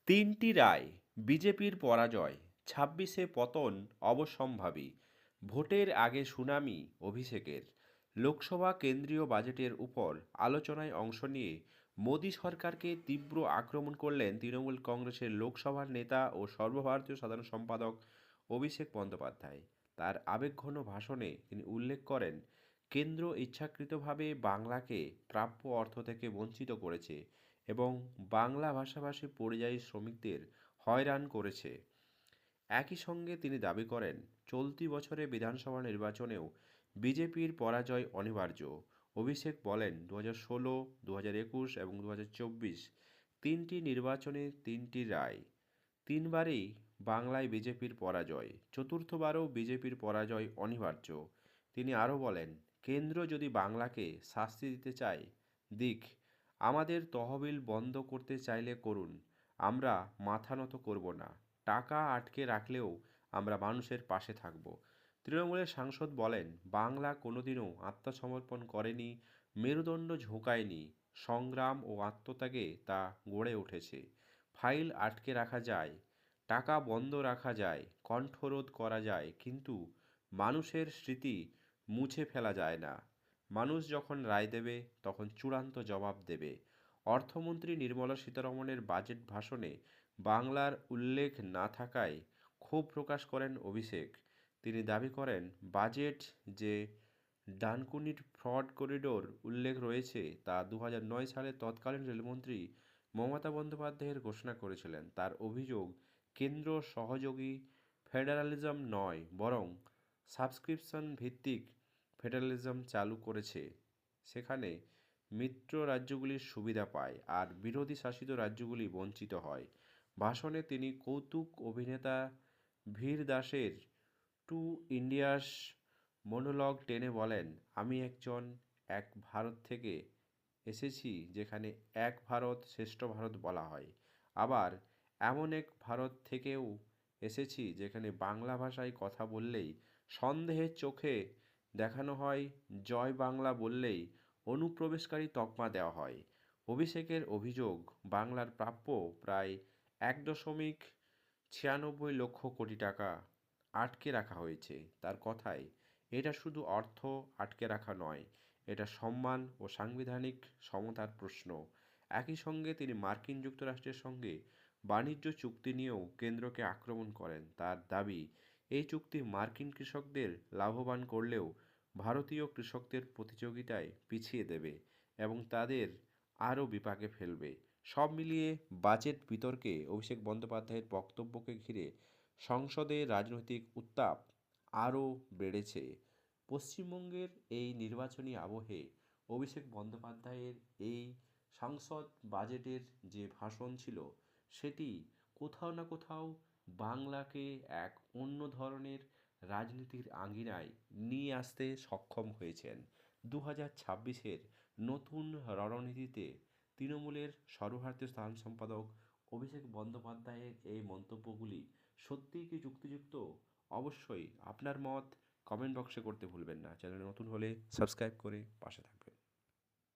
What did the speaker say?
তিনটি রায়, বিজেপির পরাজয়, ২৬শে পতন অবশ্যম্ভাবী, ভোটের আগে সুনামি অভিষেকের। লোকসভা কেন্দ্রীয় বাজেটের উপর আলোচনায় অংশ নিয়ে মোদী সরকারকে তীব্র আক্রমণ করলেন তৃণমূল কংগ্রেসের লোকসভার নেতা ও সর্বভারতীয় সাধারণ সম্পাদক অভিষেক বন্দ্যোপাধ্যায়। তার আবেগঘন ভাষণে তিনি উল্লেখ করেন, কেন্দ্র ইচ্ছাকৃতভাবে বাংলাকে প্রাপ্য অর্থ থেকে বঞ্চিত করেছে এবং বাংলা ভাষাভাষী পরিযায়ী শ্রমিকদের হয়রান করেছে। একই সঙ্গে তিনি দাবি করেন, চলতি বছরে বিধানসভা নির্বাচনেও বিজেপির পরাজয় অনিবার্য। অভিষেক বলেন, 2016, 2021 এবং 2024 তিনটি নির্বাচনে তিনটি রায়, তিনবারেই বাংলায় বিজেপির পরাজয়, চতুর্থবারও বিজেপির পরাজয় অনিবার্য। তিনি আরও বলেন, কেন্দ্র যদি বাংলাকে শাস্তি দিতে চায় দিক, আমাদের তহবিল বন্ধ করতে চাইলে করুন, আমরা মাথা নত করব না। টাকা আটকে রাখলেও আমরা মানুষের পাশে থাকব। তৃণমূলের সাংসদ বলেন, বাংলা কোনোদিনও আত্মসমর্পণ করেনি, মেরুদণ্ড ঝোঁকায়নি, সংগ্রাম ও আত্মত্যাগে তা গড়ে উঠেছে। ফাইল আটকে রাখা যায়, টাকা বন্ধ রাখা যায়, কণ্ঠরোধ করা যায়, কিন্তু মানুষের স্মৃতি মুছে ফেলা যায় না। মানুষ যখন রায় দেবে তখন চূড়ান্ত জবাব দেবে। অর্থমন্ত্রী নির্মলা সীতারমণের বাজেট ভাষণে বাংলার উল্লেখ না থাকায় ক্ষোভ প্রকাশ করেন অভিষেক। তিনি দাবি করেন, বাজেট যে ডানকুনির ফ্রড করিডোর উল্লেখ রয়েছে তা 2009 সালে তৎকালীন রেলমন্ত্রী মমতা বন্দ্যোপাধ্যায়ের ঘোষণা করেছিলেন। তার অভিযোগ, কেন্দ্র সহযোগী ফেডারালিজম নয় বরং সাবস্ক্রিপশন ভিত্তিক ফেডারালিজম চালু করেছে, সেখানে মিত্র রাজ্যগুলির সুবিধা পায় আর বিরোধী শাসিত রাজ্যগুলি বঞ্চিত হয়। ভাষণে তিনি কৌতুক অভিনেতা ভীর দাসের টু ইন্ডিয়াস মনোলগ টেনে বলেন, আমি এক ভারত থেকে এসেছি যেখানে এক ভারত শ্রেষ্ঠ ভারত বলা হয়, আবার এমন এক ভারত থেকেও এসেছি যেখানে বাংলা ভাষায় কথা বললেই সন্দেহের চোখে দেখানো হয়, জয় বাংলা বললেই অনুপ্রবেশকারী তকমা দেওয়া হয়। অভিষেকের অভিযোগ, বাংলার প্রাপ্য প্রায় 1.96 লক্ষ কোটি টাকা আটকে রাখা হয়েছে। তার কথায়, এটা শুধু অর্থ আটকে রাখা নয়, এটা সম্মান ও সাংবিধানিক সমতার প্রশ্ন। একই সঙ্গে তিনি মার্কিন যুক্তরাষ্ট্রের সঙ্গে বাণিজ্য চুক্তি নিয়েও কেন্দ্রকে আক্রমণ করেন। তার দাবি, এই চুক্তি মার্কিন কৃষকদের লাভবান করলেও ভারতীয় কৃষকদের প্রতিযোগিতায় পিছিয়ে দেবে এবং তাদের আরও বিপাকে ফেলবে। সব মিলিয়ে বাজেট বিতর্কে অভিষেক বন্দ্যোপাধ্যায়ের বক্তব্যকে ঘিরে সংসদে রাজনৈতিক উত্তাপ আরও বেড়েছে। পশ্চিমবঙ্গের এই নির্বাচনী আবহে অভিষেক বন্দ্যোপাধ্যায়ের এই সংসদ বাজেটের যে ভাষণ ছিল, সেটি কোথাও না কোথাও বাংলাকে এক অন্য ধরনের রাজনীতির আঙিনায় নিয়ে আসতে সক্ষম হয়েছেন। 2026-এর নতুন রণনীতিতে তৃণমূলের সর্বভারতীয় সাধারণ সম্পাদক অভিষেক বন্দ্যোপাধ্যায়ের এই মন্তব্যগুলি সত্যিই কি যুক্তিযুক্ত? অবশ্যই আপনার মত কমেন্ট বক্সে করতে ভুলবেন না। চ্যানেলে নতুন হলে সাবস্ক্রাইব করে পাশে থাকবেন।